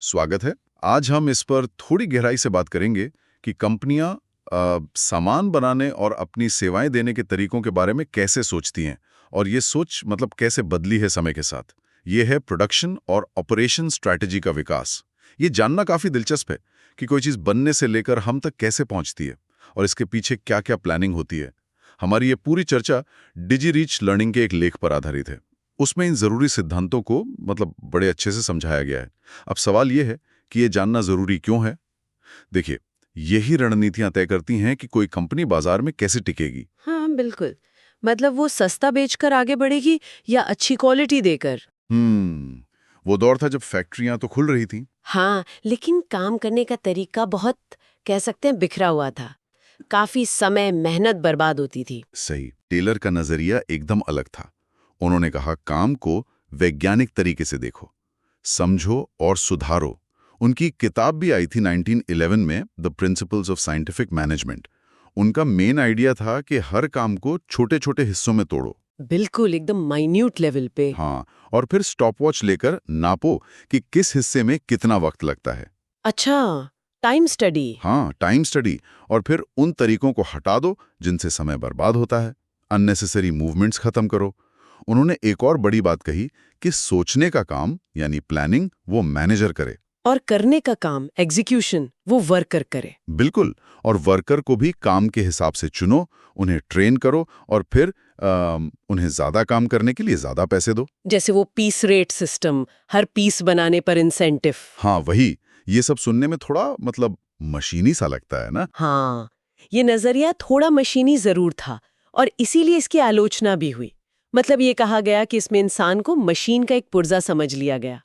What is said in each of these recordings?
स्वागत है। आज हम इस पर थोड़ी गहराई से बात करेंगे कि कंपनियां सामान बनाने और अपनी सेवाएं देने के तरीकों के बारे में कैसे सोचती हैं और ये सोच मतलब कैसे बदली है समय के साथ। ये है प्रोडक्शन और ऑपरेशन स्ट्रैटेजी का विकास। ये जानना काफी दिलचस्प है कि कोई चीज बनने से लेकर हम तक कैसे पहुंचती है और इसके पीछे क्या-क्या प्लानिंग होती है। हमारी ये पूरी चर्चा डिजी रीच लर्निंग के एक लेख पर आधारित है। उसमें इन जरूरी सिद्धांतों को मतलब बड़े अच्छे से समझाया गया है। अब सवाल ये है कि ये जानना जरूरी क्यों है। देखिए, यही रणनीतियां तय करती हैं कि कोई कंपनी बाजार में कैसे टिकेगी। हाँ बिल्कुल। मतलब वो सस्ता बेचकर आगे बढ़ेगी या अच्छी क्वालिटी देकर। वो दौर था जब फैक्ट्रियां तो खुल रही थी। हाँ, लेकिन काम करने का तरीका बहुत कह सकते हैं बिखरा हुआ था। काफी समय मेहनत बर्बाद होती थी। सही। टेलर का नजरिया एकदम अलग था। उन्होंने कहा, काम को वैज्ञानिक तरीके से देखो, समझो और सुधारो। उनकी किताब भी आई थी 1911 में, the principles of scientific management. उनका मेन आइडिया था कि हर काम को छोटे छोटे हिस्सों में तोड़ो। बिल्कुल एकदम माइन्यूट लेवल पे। हाँ, और फिर स्टॉपवॉच लेकर नापो कि किस हिस्से में कितना वक्त लगता है। अच्छा, टाइम स्टडी। हाँ, टाइम स्टडी। और फिर उन तरीकों को हटा दो जिनसे समय बर्बाद होता है। अननेसेसरी मूवमेंट्स खत्म करो। उन्होंने एक और बड़ी बात कही कि सोचने का काम यानी प्लानिंग वो मैनेजर करे। और करने का काम एग्जीक्यूशन वो वर्कर करे। बिल्कुल। और वर्कर को भी काम के हिसाब से चुनो, उन्हें ट्रेन करो और फिर उन्हें ज्यादा काम करने के लिए ज्यादा पैसे दो। जैसे वो पीस रेट सिस्टम, हर पीस बनाने पर इंसेंटिव। हाँ वही। ये सब सुनने में थोड़ा मतलब मशीनी सा लगता है ना। हाँ, ये नजरिया थोड़ा मशीनी जरूर था और इसीलिए इसकी आलोचना भी हुई। मतलब ये कहा गया कि इसमें इंसान को मशीन का एक पुर्जा समझ लिया गया।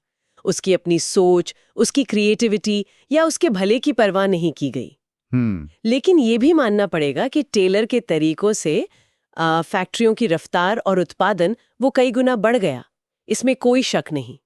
उसकी अपनी सोच, उसकी क्रिएटिविटी या उसके भले की परवाह नहीं की गई। लेकिन ये भी मानना पड़ेगा कि टेलर के तरीकों से फैक्ट्रियों की रफ्तार और उत्पादन वो कई गुना बढ़ गया। इसमें कोई शक नहीं।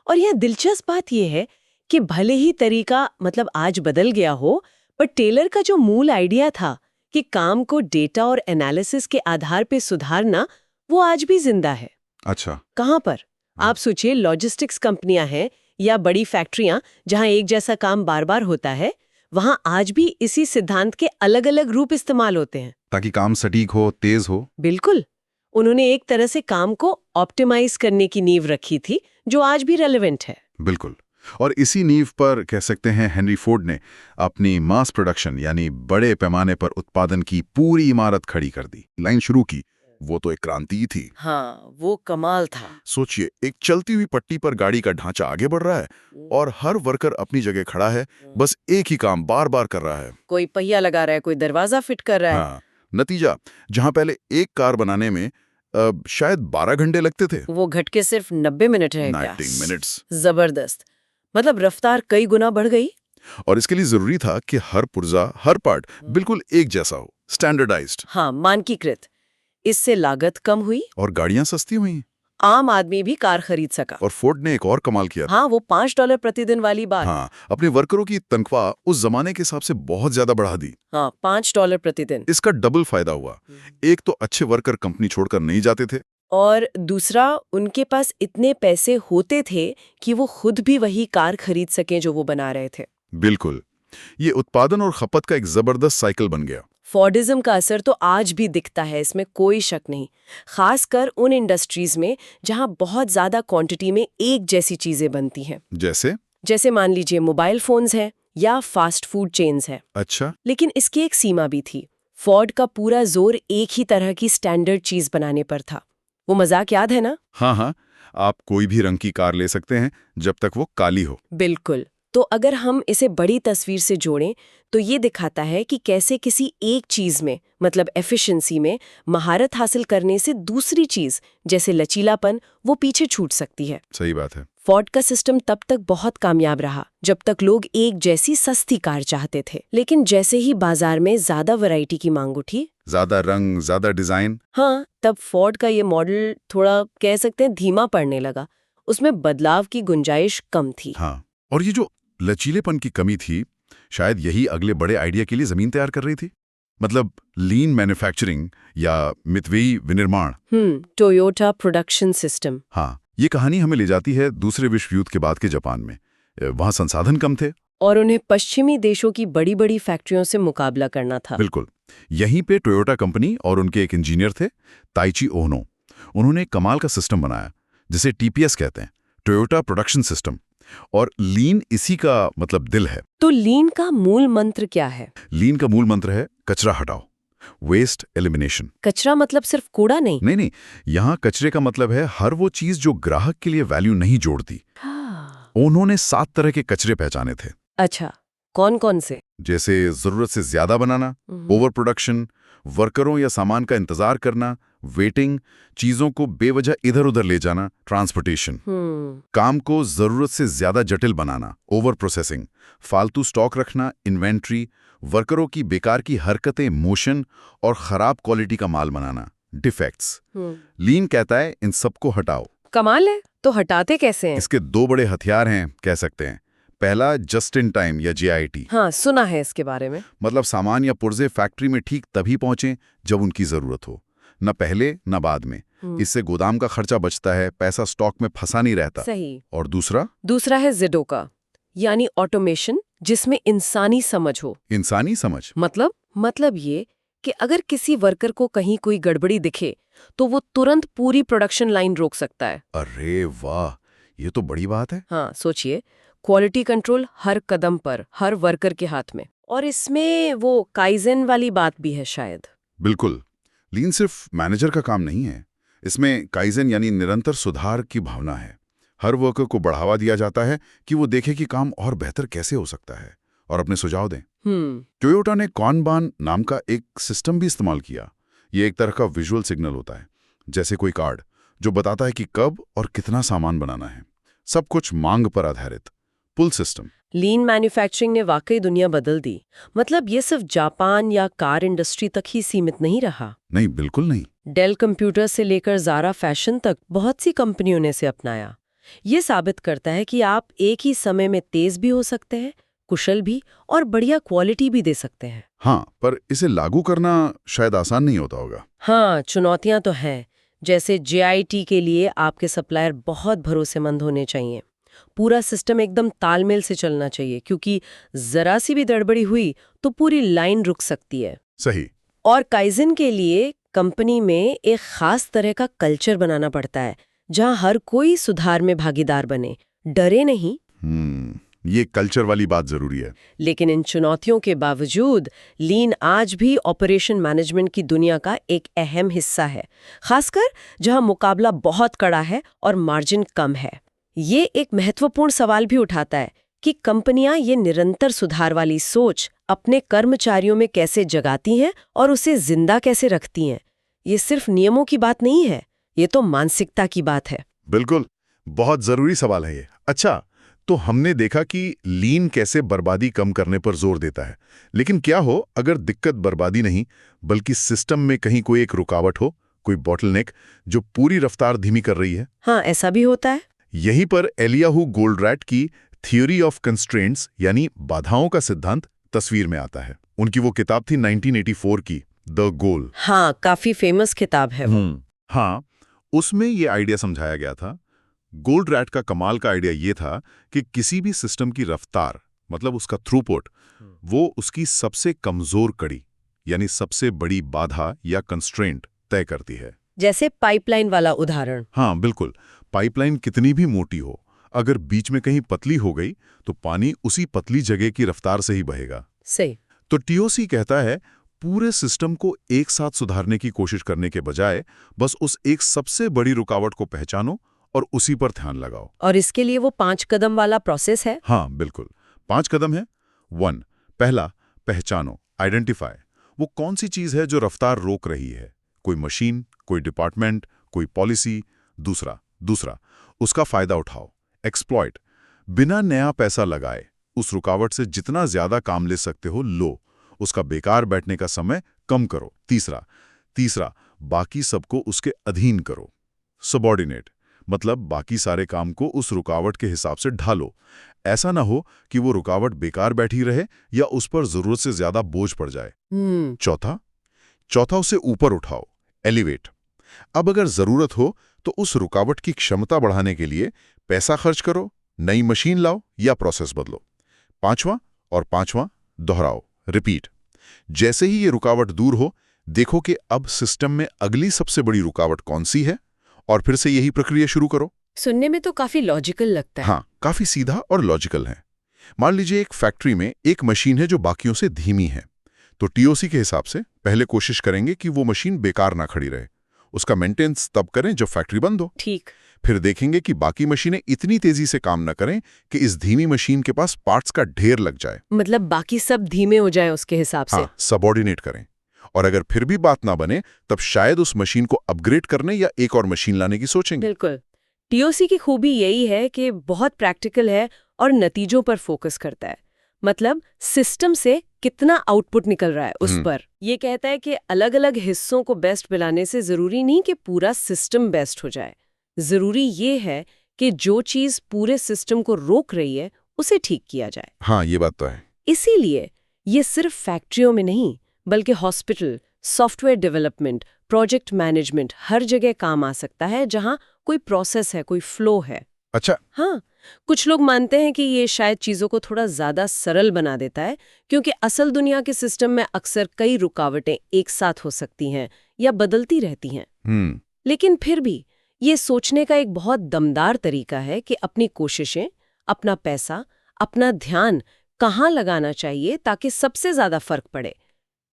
और यह दिलचस्प बात यह है कि भले ही तरीका मतलब आज बदल गया हो, पर टेलर का जो मूल आइडिया था कि काम को डेटा और एनालिसिस के आधार पे सुधारना, वो आज भी जिंदा है। अच्छा। कहाँ पर? आप सोचिए, लॉजिस्टिक्स कंपनियां हैं या बड़ी फैक्ट्रियां जहां एक जैसा काम बार बार होता है, वहां आज भी इसी सिद्धांत के अलग अलग रूप इस्तेमाल होते हैं ताकि काम सटीक हो, तेज हो। बिल्कुल। उन्होंने एक तरह से काम को ऑप्टिमाइज करने की नींव रखी थी, जो आज भी रेलेवेंट है। बिल्कुल। और इसी नींव पर कह सकते हैं हेनरी फोर्ड ने अपनी मास प्रोडक्शन यानी बड़े पैमाने पर उत्पादन की पूरी इमारत खड़ी कर दी, लाइन शुरू की। वो तो एक क्रांति ही थी। हाँ, वो कमाल था। सोचिए, एक चलती हुई पट्टी पर गाड़ी का ढांचा आगे बढ़ रहा है और हर वर्कर अपनी जगह खड़ा है, बस एक ही काम बार बार कर रहा है। कोई पहिया लगा रहा है, कोई दरवाजा फिट कर रहा है। हाँ, नतीजा, जहां पहले एक कार बनाने में शायद 12 घंटे लगते थे, वो घट के सिर्फ 90 मिनट रह गया। 90 मिनट्स। जबरदस्त। मतलब रफ्तार कई गुना बढ़ गई। और इसके लिए जरूरी था कि हर पुर्जा, हर पार्ट बिल्कुल एक जैसा हो, स्टैंडर्डाइज्ड। हाँ, मानकीकृत। इससे लागत कम हुई और गाड़ियां सस्ती हुई। आम आदमी भी कार खरीद सका। और फोर्ड ने एक और कमाल किया। हाँ, वो $5 प्रतिदिन वाली बात। हाँ, अपने वर्करों की तनख्वाह उस जमाने के हिसाब से बहुत ज्यादा बढ़ा दी। हाँ, $5 प्रतिदिन। इसका डबल फायदा हुआ। एक तो अच्छे वर्कर कंपनी छोड़कर नहीं जाते थे, और दूसरा, उनके पास इतने पैसे होते थे कि वो खुद भी वही कार खरीद सकें जो वो बना रहे थे। बिल्कुल। ये उत्पादन और खपत का एक जबरदस्त साइकिल बन गया। फोर्डिज्म का असर तो आज भी दिखता है, इसमें कोई शक नहीं। खासकर उन इंडस्ट्रीज में जहां बहुत ज्यादा क्वांटिटी में एक जैसी चीजें बनती हैं। जैसे मान लीजिए मोबाइल फोन्स हैं या फास्ट फूड चेन्स हैं। अच्छा। लेकिन इसकी एक सीमा भी थी। फोर्ड का पूरा जोर एक ही तरह की स्टैंडर्ड चीज बनाने पर था। वो मजाक याद है ना? हाँ हाँ, आप कोई भी रंग की कार ले सकते हैं जब तक वो काली हो। बिल्कुल। तो अगर हम इसे बड़ी तस्वीर से जोड़ें तो ये दिखाता है कि कैसे किसी एक चीज में मतलब एफिशिएंसी में महारत हासिल करने से दूसरी चीज जैसे लचीलापन वो पीछे छूट सकती है। सही बात है। फोर्ड का सिस्टम तब तक बहुत कामयाब रहा जब तक लोग एक जैसी सस्ती कार चाहते थे। लेकिन जैसे ही बाजार में ज्यादा वैरायटी की मांग उठी, ज्यादा रंग, ज्यादा डिजाइन, हाँ, तब फोर्ड का ये मॉडल थोड़ा कह सकते हैं धीमा पड़ने लगा। उसमें बदलाव की गुंजाइश कम थी। हाँ, और ये जो लचीलेपन की कमी थी, शायद यही अगले बड़े आइडिया के लिए जमीन तैयार कर रही थी। मतलब लीन मैन्युफैक्चरिंग या मितव्ययी विनिर्माण। Toyota production system. हाँ, ये कहानी हमें ले जाती है दूसरे विश्व युद्ध के बाद के जापान में, वहां संसाधन कम थे। और उन्हें पश्चिमी देशों की बड़ी बड़ी फैक्ट्रियों से मुकाबला करना था। बिल्कुल। यहीं पे टोयोटा कंपनी और उनके एक इंजीनियर थे, ताइची ओनो। उन्होंने एक कमाल का सिस्टम बनाया जिसे टीपीएस कहते हैं, टोयोटा प्रोडक्शन सिस्टम। और लीन इसी का मतलब दिल है। तो लीन का मूल मंत्र क्या है? लीन का मूल मंत्र है कचरा हटाओ, वेस्ट एलिमिनेशन। कचरा मतलब सिर्फ कूड़ा नहीं? नहीं, यहाँ कचरे का मतलब है हर वो चीज जो ग्राहक के लिए वैल्यू नहीं जोड़ती। हाँ। उन्होंने 7 तरह के कचरे पहचाने थे। अच्छा, कौन कौन से? जैसे जरूरत से ज्यादा बनाना, ओवर प्रोडक्शन, वर्करों या सामान का इंतजार करना, वेटिंग, चीजों को बेवजह इधर उधर ले जाना, ट्रांसपोर्टेशन, काम को जरूरत से ज्यादा जटिल बनाना, ओवर प्रोसेसिंग, फालतू स्टॉक रखना, इन्वेंट्री, वर्करों की बेकार की हरकतें, मोशन और खराब क्वालिटी का माल बनाना, डिफेक्ट्स। लीन कहता है इन सबको हटाओ। कमाल है। तो हटाते कैसे हैं? इसके 2 बड़े हथियार हैं, कह सकते हैं। पहला जस्ट इन टाइम या जीआईटी। हाँ, सुना है इसके बारे में। मतलब सामान या पुर्जे फैक्ट्री में ठीक तभी पहुंचे जब उनकी जरूरत हो, न पहले न बाद में। इससे गोदाम का खर्चा बचता है, पैसा स्टॉक में फंसा नहीं रहता। सही। और दूसरा है जिडोका, यानी ऑटोमेशन, जिसमें इंसानी समझ हो। इंसानी समझ मतलब ये कि अगर किसी वर्कर को कहीं कोई गड़बड़ी दिखे तो वो तुरंत पूरी प्रोडक्शन लाइन रोक सकता है। अरे वाह, ये तो बड़ी बात है। हाँ, सोचिए, क्वालिटी कंट्रोल हर कदम पर, हर वर्कर के हाथ में। और इसमें वो काइजेन वाली बात भी है शायद। बिल्कुल। लीन सिर्फ मैनेजर का काम नहीं है, इसमें काइजेन यानी निरंतर सुधार की भावना है। हर वर्कर को बढ़ावा दिया जाता है कि वो देखे कि काम और बेहतर कैसे हो सकता है और अपने सुझाव दें। टोयोटा ने कॉनबान नाम का एक सिस्टम भी इस्तेमाल किया। ये एक तरह का विजुअल सिग्नल होता है, जैसे कोई कार्ड जो बताता है कि कब और कितना सामान बनाना है। सब कुछ मांग पर आधारित, पुल सिस्टम। लीन मैन्युफैक्चरिंग ने वाकई दुनिया बदल दी। मतलब ये सिर्फ जापान या कार इंडस्ट्री तक ही सीमित नहीं रहा। नहीं, बिल्कुल नहीं। डेल कंप्यूटर से लेकर ज़ारा फैशन तक बहुत सी कंपनियों ने इसे अपनाया। ये साबित करता है कि आप एक ही समय में तेज भी हो सकते हैं, कुशल भी, और बढ़िया क्वालिटी भी दे सकते हैं। हाँ, पर इसे लागू करना शायद आसान नहीं होता होगा। हाँ, चुनौतियां तो हैं। जैसे जीआईटी के लिए आपके सप्लायर बहुत भरोसेमंद होने चाहिए। पूरा सिस्टम एकदम तालमेल से चलना चाहिए, क्योंकि जरा सी भी गड़बड़ी हुई तो पूरी लाइन रुक सकती है। सही। और काइजन के लिए कंपनी में एक खास तरह का कल्चर बनाना पड़ता है, जहां हर कोई सुधार में भागीदार बने, डरे नहीं। ये कल्चर वाली बात जरूरी है। लेकिन इन चुनौतियों के बावजूद लीन आज भी ऑपरेशन मैनेजमेंट की दुनिया का एक अहम हिस्सा है, खासकर जहां मुकाबला बहुत कड़ा है और मार्जिन कम है। ये एक महत्वपूर्ण सवाल भी उठाता है कि कंपनियां ये निरंतर सुधार वाली सोच अपने कर्मचारियों में कैसे जगाती हैं और उसे जिंदा कैसे रखती हैं। ये सिर्फ नियमों की बात नहीं है, ये तो मानसिकता की बात है। बिल्कुल, बहुत जरूरी सवाल है ये। अच्छा, तो हमने देखा कि लीन कैसे बर्बादी कम करने पर जोर देता है, लेकिन क्या हो अगर दिक्कत बर्बादी नहीं बल्कि सिस्टम में कहीं कोई एक रुकावट हो, कोई बॉटलनेक जो पूरी रफ्तार धीमी कर रही है? हाँ, ऐसा भी होता है। यहीं पर एलियाहू गोल्डरैट की थ्योरी ऑफ कंस्ट्रेंट्स यानी बाधाओं का सिद्धांत तस्वीर में आता है। उनकी वो किताब थी 1984 की, द गोल। हाँ, काफी फेमस किताब है वो। हाँ, उसमें ये आइडिया समझाया गया था। गोल्डरैट का कमाल का आइडिया ये था कि किसी भी सिस्टम की रफ्तार, मतलब उसका थ्रूपुट, वो उसकी सबसे कमजोर कड़ी यानी सबसे बड़ी बाधा या कंस्ट्रेंट तय करती है। जैसे पाइपलाइन वाला उदाहरण। हाँ, बिल्कुल। पाइपलाइन कितनी भी मोटी हो, अगर बीच में कहीं पतली हो गई तो पानी उसी पतली जगह की रफ्तार से ही बहेगा। सही। तो टीओसी कहता है पूरे सिस्टम को एक साथ सुधारने की कोशिश करने के बजाय बस उस एक सबसे बड़ी रुकावट को पहचानो और उसी पर ध्यान लगाओ। और इसके लिए वो 5 कदम वाला प्रोसेस है। हाँ, बिल्कुल। 5 कदम है। 1, पहला, पहचानो, आइडेंटिफाई। वो कौन सी चीज है जो रफ्तार रोक रही है? कोई मशीन, कोई डिपार्टमेंट, कोई पॉलिसी। दूसरा, उसका फायदा उठाओ, एक्सप्लॉइट। बिना नया पैसा लगाए उस रुकावट से जितना ज्यादा काम ले सकते हो लो, उसका बेकार बैठने का समय कम करो। तीसरा, बाकी सबको उसके अधीन करो, सबऑर्डिनेट, मतलब बाकी सारे काम को उस रुकावट के हिसाब से ढालो। ऐसा ना हो कि वो रुकावट बेकार बैठी रहे या उस पर जरूरत से ज्यादा बोझ पड़ जाए। चौथा, उसे ऊपर उठाओ, एलिवेट। अब अगर जरूरत हो तो उस रुकावट की क्षमता बढ़ाने के लिए पैसा खर्च करो नई मशीन लाओ या प्रोसेस बदलो। पांचवा दोहराओ, रिपीट। जैसे ही ये रुकावट दूर हो, देखो कि अब सिस्टम में अगली सबसे बड़ी रुकावट कौन सी है और फिर से यही प्रक्रिया शुरू करो। सुनने में तो काफी लॉजिकल लगता है। हाँ, काफी सीधा और लॉजिकल है। मान लीजिए एक फैक्ट्री में एक मशीन है जो बाकियों से धीमी है, तो टीओसी के हिसाब से पहले कोशिश करेंगे कि वो मशीन बेकार ना खड़ी रहे। उसका मेंटेनेंस तब करें जब फैक्ट्री बंद हो। ठीक। फिर देखेंगे कि बाकी मशीनें इतनी तेजी से काम न करें कि इस धीमी मशीन के पास पार्ट्स का ढेर लग जाए। मतलब बाकी सब धीमे हो जाए उसके हिसाब से। हाँ, सबऑर्डिनेट करें। और अगर फिर भी बात ना बने, तब शायद उस मशीन को अपग्रेड करने या एक और मशीन लाने की सोचेंगे। बिल्कुल। टीओसी की खूबी यही है कि बहुत प्रैक्टिकल है और नतीजों पर फोकस करता है। मतलब सिस्टम से कितना आउटपुट निकल रहा है उस पर। ये कहता है कि अलग-अलग हिस्सों को बेस्ट बनाने से जरूरी नहीं कि पूरा सिस्टम बेस्ट हो जाए। जरूरी ये है कि जो चीज पूरे सिस्टम को रोक रही है उसे ठीक किया जाए। हाँ, ये बात तो है। इसीलिए ये सिर्फ फैक्ट्रियों में नहीं, बल्कि hospital, software development, project management, हर जगह काम आ सकता है जहां कोई प्रोसेस है, कोई फ्लो है। अच्छा। हाँ, कुछ लोग मानते हैं कि ये शायद चीजों को थोड़ा ज्यादा सरल बना देता है, क्योंकि असल दुनिया के सिस्टम में अक्सर कई रुकावटें एक साथ हो सकती हैं या बदलती रहती हैं। लेकिन फिर भी ये सोचने का एक बहुत दमदार तरीका है कि अपनी कोशिशें, अपना पैसा, अपना ध्यान कहाँ लगाना चाहिए ताकि सबसे ज्यादा फर्क पड़े।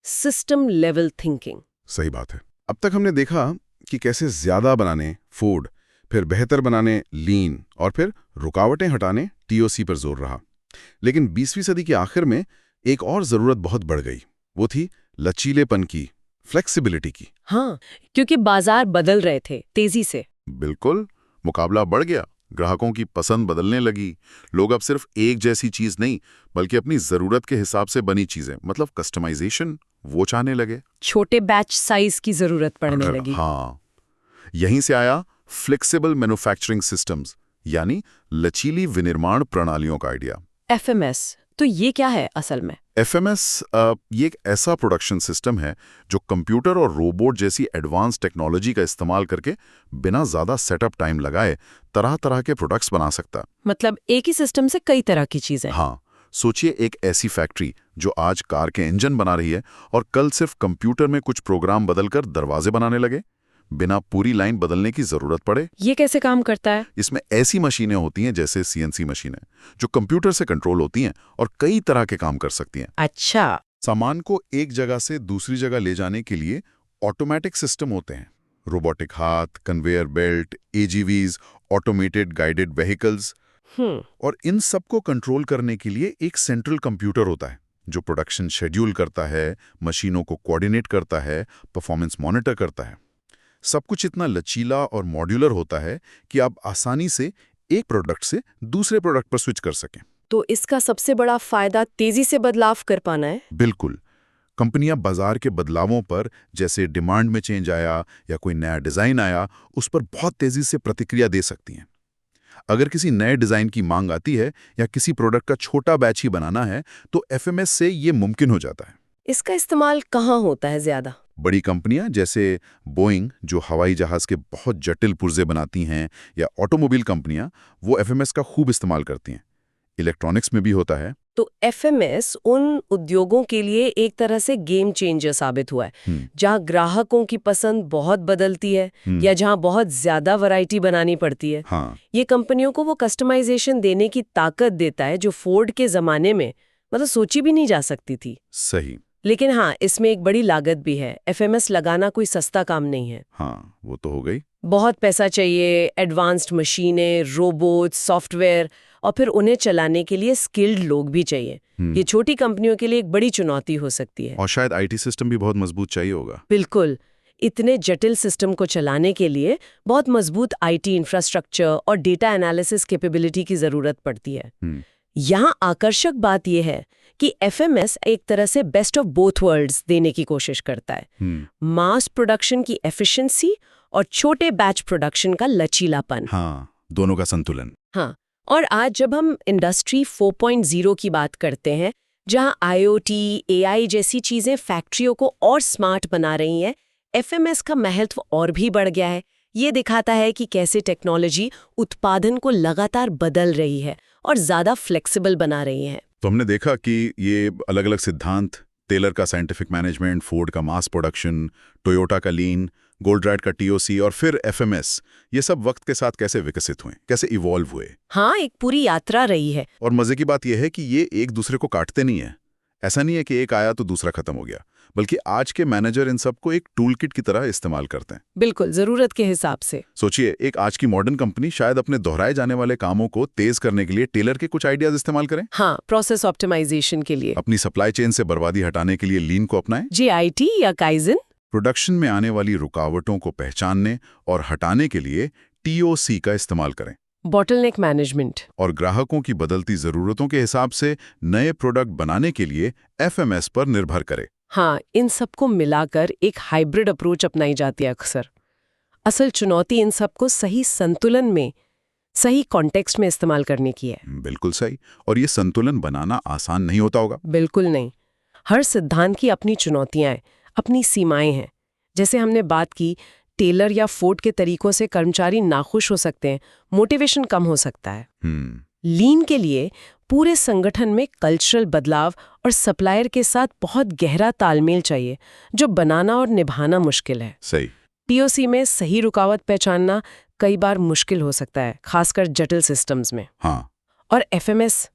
System level thinking. सही बात है। अब तक हमने देखा कि कैसे ज्यादा बनाने फूड, फिर बेहतर बनाने लीन और फिर रुकावटें हटाने टीओसी पर जोर रहा। लेकिन 20वीं सदी के आखिर में एक और जरूरत बहुत बढ़ गई। वो थी लचीलेपन की, फ्लेक्सिबिलिटी की। हाँ, क्योंकि बाजार बदल रहे थे तेजी से। बिल्कुल, मुकाबला बढ़ गया, ग्राहकों की पसंद बदलने लगी। लोग अब सिर्फ एक जैसी चीज नहीं, बल्कि अपनी जरूरत के हिसाब से बनी चीजें, मतलब कस्टमाइजेशन, वो चाहने लगे। छोटे बैच साइज की जरूरत पड़ने लगी। हाँ, यहीं से आया फ्लेक्सिबल मैन्युफैक्चरिंग सिस्टम्स, यानी लचीली विनिर्माण प्रणालियों का आइडिया। एफएमएस, तो ये क्या है असल में? एफएमएस ये एक ऐसा प्रोडक्शन सिस्टम है जो कंप्यूटर और रोबोट जैसी एडवांस टेक्नोलॉजी का इस्तेमाल करके बिना ज्यादा सेटअप टाइम लगाए तरह तरह के प्रोडक्ट्स बना सकता। मतलब एक ही सिस्टम से कई तरह की चीजें। हाँ, सोचिए एक ऐसी फैक्ट्री जो आज कार के इंजन बना रही है और कल सिर्फ कंप्यूटर में कुछ प्रोग्राम बदलकर दरवाजे बनाने लगे, बिना पूरी लाइन बदलने की जरूरत पड़े। ये कैसे काम करता है? इसमें ऐसी मशीनें होती हैं जैसे सीएनसी मशीनें, जो कंप्यूटर से कंट्रोल होती हैं और कई तरह के काम कर सकती हैं। अच्छा। सामान को एक जगह से दूसरी जगह ले जाने के लिए ऑटोमेटिक सिस्टम होते हैं, रोबोटिक हाथ, conveyor belt, AGVs, automated guided vehicles. और इन सबको कंट्रोल करने के लिए एक सेंट्रल कंप्यूटर होता है जो प्रोडक्शन शेड्यूल करता है, मशीनों को कोऑर्डिनेट करता है, परफॉर्मेंस मॉनिटर करता है। सब कुछ इतना लचीला और मॉड्यूलर होता है कि आप आसानी से एक प्रोडक्ट से दूसरे प्रोडक्ट पर स्विच कर सकें। तो इसका सबसे बड़ा फायदा तेजी से बदलाव कर पाना है। बिल्कुल। कंपनियां बाजार के बदलावों पर, जैसे डिमांड में चेंज आया या कोई नया डिजाइन आया, उस पर बहुत तेजी से प्रतिक्रिया दे सकती हैं। अगर किसी नए डिजाइन की मांग आती है या किसी प्रोडक्ट का छोटा बैच ही बनाना है, तो एफएमएस से ये मुमकिन हो जाता है। इसका इस्तेमाल कहाँ होता है ज्यादा? बड़ी कंपनियां जैसे बोइंग, जो हवाई जहाज के बहुत जटिल पुर्जे बनाती हैं, या ऑटोमोबाइल कंपनियां, वो एफएमएस का खूब इस्तेमाल करती हैं। इलेक्ट्रॉनिक्स में भी होता है। तो एफएमएस उन उद्योगों के लिए एक तरह से गेम चेंजर साबित हुआ है, जहां ग्राहकों की पसंद बहुत बदलती है या जहां बहुत ज्यादा वैरायटी बनानी पड़ती है। हाँ। ये कंपनियों को वो कस्टमाइजेशन देने की ताकत देता है जो फोर्ड के जमाने में मतलब सोची भी नहीं जा सकती थी। सही। लेकिन हाँ, इसमें एक बड़ी लागत भी है। एफएमएस लगाना कोई सस्ता काम नहीं है। हाँ, वो तो हो गई। बहुत पैसा चाहिए, एडवांस्ड मशीनें, रोबोट, सॉफ्टवेयर, और फिर उन्हें चलाने के लिए स्किल्ड लोग भी चाहिए। ये छोटी कंपनियों के लिए एक बड़ी चुनौती हो सकती है। और शायद आईटी सिस्टम भी बहुत मजबूत चाहिए होगा। बिल्कुल। इतने जटिल सिस्टम को चलाने के लिए बहुत मजबूत आईटी इंफ्रास्ट्रक्चर और डेटा एनालिसिस कैपेबिलिटी की जरूरत पड़ती है। यहाँ आकर्षक बात यह है कि एफएमएस एक तरह से बेस्ट ऑफ बोथ वर्ल्ड्स देने की कोशिश करता है। मास प्रोडक्शन की एफिशिएंसी और छोटे बैच प्रोडक्शन का लचीलापन। हाँ, दोनों का संतुलन। हाँ, और आज जब हम इंडस्ट्री 4.0 की बात करते हैं, जहां आईओटी, एआई जैसी चीजें फैक्ट्रियों को और स्मार्ट बना रही हैं, एफएमएस का महत्व और भी बढ़ गया है, ये दिखाता है कि कैसे टेक्नोलॉजी उत्पादन को लगातार बदल रही है और ज़्यादा फ्लेक्सिबल बना रही है। तो हमने देखा कि ये अलग-अलग सिद्धांत, टेलर का साइंटिफिक मैनेजमेंट, फोर्ड का मास प्रोडक्शन, टोयोटा का लीन, गोल्डराइट का टीओसी और फिर एफएमएस, ये सब वक्त के साथ कैसे विकसित हुए, कैसे इवॉल्व हुए। हाँ, एक पूरी यात्रा रही है। और मजे की बात यह है कि ये एक दूसरे को काटते नहीं है। ऐसा नहीं है कि एक आया तो दूसरा खत्म हो गया, बल्कि आज के मैनेजर इन सबको एक टूल किट की तरह इस्तेमाल करते हैं। बिल्कुल, जरूरत के हिसाब से। सोचिए, एक आज की मॉडर्न कंपनी शायद अपने दोहराए जाने वाले कामों को तेज करने के लिए टेलर के कुछ आइडियाज इस्तेमाल करें। हाँ, प्रोसेस ऑप्टिमाइजेशन के लिए। अपनी सप्लाई चेन से बर्बादी हटाने के लिए लीन को अपनाएं। जीआईटी या काइजन। प्रोडक्शन में आने वाली रुकावटों को पहचानने और हटाने के लिए टीओसी का इस्तेमाल करें। Bottleneck management. और ग्राहकों की बदलती जरूरतों के हिसाब से नए प्रोडक्ट बनाने के लिए एफएमएस पर निर्भर करें। हाँ, इन सबको मिलाकर एक हाइब्रिड अप्रोच अपनाई जाती है अक्सर। असल चुनौती इन सबको सही संतुलन में, सही कॉन्टेक्स्ट में इस्तेमाल करने की है। बिल्कुल सही। और ये संतुलन बनाना आसान नहीं होता होगा। बिल्कुल नहीं। हर सिद्धांत की अपनी चुनौतियां हैं, अपनी सीमाएं हैं। जैसे हमने बात की, टेलर या फोर्ड के तरीकों से कर्मचारी नाखुश हो सकते हैं, मोटिवेशन कम हो सकता है। लीन के लिए पूरे संगठन में कल्चरल बदलाव और सप्लायर के साथ बहुत गहरा तालमेल चाहिए, जो बनाना और निभाना मुश्किल है। सही। टीओसी में सही रुकावट पहचानना कई बार मुश्किल हो सकता है, खासकर जटिल सिस्टम्स में। हाँ। और एफएमएस,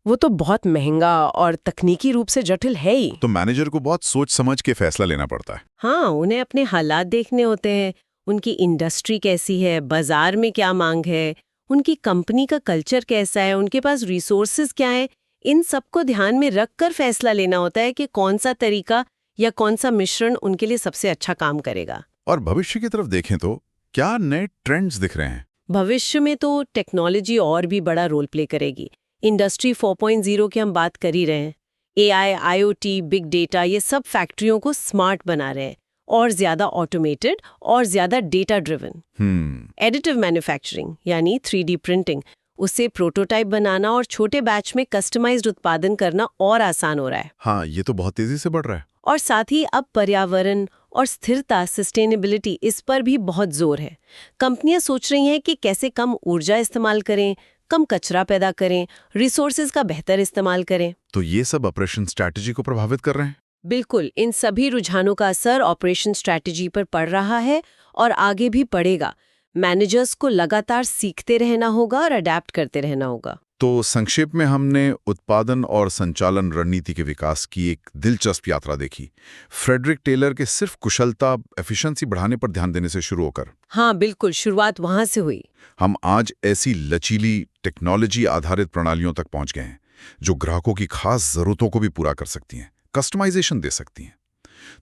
वो तो बहुत महंगा और तकनीकी रूप से जटिल है ही। तो मैनेजर को बहुत सोच समझ के फैसला लेना पड़ता है। हाँ, उन्हें अपने हालात देखने होते हैं, उनकी इंडस्ट्री कैसी है, बाजार में क्या मांग है, उनकी कंपनी का कल्चर कैसा है, उनके पास रिसोर्सेज क्या है। इन सबको ध्यान में रखकर फैसला लेना होता है कि कौन सा तरीका या कौन सा मिश्रण उनके लिए सबसे अच्छा काम करेगा। और भविष्य की तरफ देखें तो क्या नए ट्रेंड्स दिख रहे हैं? भविष्य में तो टेक्नोलॉजी और भी बड़ा रोल प्ले करेगी। इंडस्ट्री 4.0 की हम बात कर ही रहे हैं। एआई, आईओटी, बिग डेटा, ये सब फैक्ट्रियों को स्मार्ट बना रहे हैं, और ज्यादा ऑटोमेटेड और ज्यादा डेटा ड्रिवन। एडिटिव मैन्युफैक्चरिंग यानी 3D प्रिंटिंग, उससे प्रोटोटाइप बनाना और छोटे बैच में कस्टमाइज्ड उत्पादन करना और आसान हो रहा है। हाँ, ये तो बहुत तेजी से बढ़ रहा है। और साथ ही अब पर्यावरण और स्थिरता, सस्टेनेबिलिटी, इस पर भी बहुत जोर है। कंपनियां सोच रही हैं कि कैसे कम ऊर्जा इस्तेमाल करें, कम कचरा पैदा करें, रिसोर्सेज का बेहतर इस्तेमाल करें। तो ये सब ऑपरेशन स्ट्रैटेजी को प्रभावित कर रहे हैं। बिल्कुल, इन सभी रुझानों का असर ऑपरेशन स्ट्रैटेजी पर पड़ रहा है और आगे भी पड़ेगा। मैनेजर्स को लगातार सीखते रहना होगा और अडेप्ट करते रहना होगा। तो संक्षेप में हमने उत्पादन और संचालन रणनीति के विकास की एक दिलचस्प यात्रा देखी, फ्रेडरिक टेलर के सिर्फ कुशलता, एफिशिएंसी बढ़ाने पर ध्यान देने से शुरू होकर। हाँ, बिल्कुल, शुरुआत वहां से हुई। हम आज ऐसी लचीली टेक्नोलॉजी आधारित प्रणालियों तक पहुंच गए हैं जो ग्राहकों की खास जरूरतों को भी पूरा कर सकती हैं, कस्टमाइजेशन दे सकती हैं।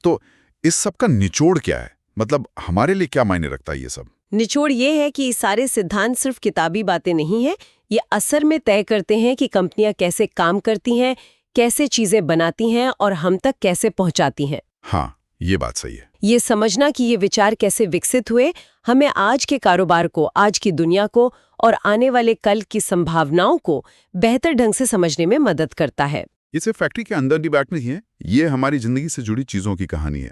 तो इस सब का निचोड़ क्या है? मतलब हमारे लिए क्या मायने रखता है ये सब? निचोड़ ये है कि ये सारे सिद्धांत सिर्फ किताबी बातें नहीं हैं, ये असर में तय करते हैं कि कंपनियां कैसे काम करती हैं, कैसे चीजें बनाती हैं और हम तक कैसे पहुंचाती हैं। हाँ, ये बात सही है। ये समझना कि ये विचार कैसे विकसित हुए, हमें आज के कारोबार को, आज की दुनिया को और आने वाले कल की संभावनाओं को बेहतर ढंग से समझने में मदद करता है। ये सिर्फ फैक्ट्री के अंदर डिबेट नहीं है, ये हमारी जिंदगी से जुड़ी चीजों की कहानी है।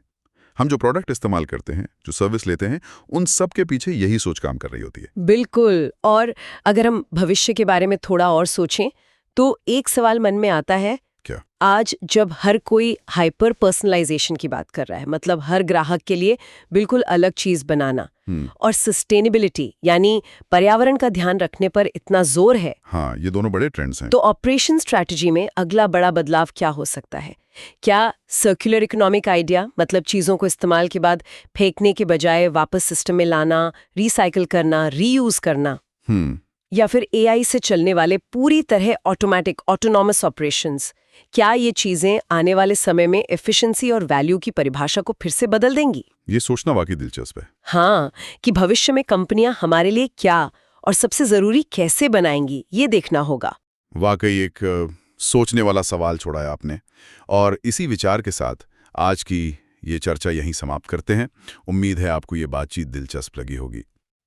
हम जो प्रोडक्ट इस्तेमाल करते हैं, जो सर्विस लेते हैं, उन सब के पीछे यही सोच काम कर रही होती है। बिल्कुल। और अगर हम भविष्य के बारे में थोड़ा और सोचें तो एक सवाल मन में आता है, क्या? आज जब हर कोई हाइपर पर्सनलाइजेशन की बात कर रहा है, मतलब हर ग्राहक के लिए बिल्कुल अलग चीज बनाना, और सस्टेनेबिलिटी यानी पर्यावरण का ध्यान रखने पर इतना जोर है। हाँ, ये दोनों बड़े ट्रेंड्स हैं। तो ऑपरेशन स्ट्रैटेजी में अगला बड़ा बदलाव क्या हो सकता है? क्या सर्कुलर इकोनॉमिक आइडिया, मतलब चीजों को इस्तेमाल के बाद फेंकने के बजाय वापस सिस्टम में लाना, रिसाइकिल करना, रीयूज करना, या फिर एआई से चलने वाले पूरी तरह ऑटोमेटिक ऑटोनॉमस ऑपरेशंस, क्या ये चीजें आने वाले समय में एफिशिएंसी और वैल्यू की परिभाषा को फिर से बदल देंगी? ये सोचना वाकई दिलचस्प है। हाँ, कि भविष्य में कंपनियां हमारे लिए क्या और सबसे जरूरी कैसे बनाएंगी, ये देखना होगा। वाकई एक सोचने वाला सवाल छोड़ा है आपने। और इसी विचार के साथ आज की ये चर्चा यहीं समाप्त करते हैं। उम्मीद है आपको ये बातचीत दिलचस्प लगी होगी।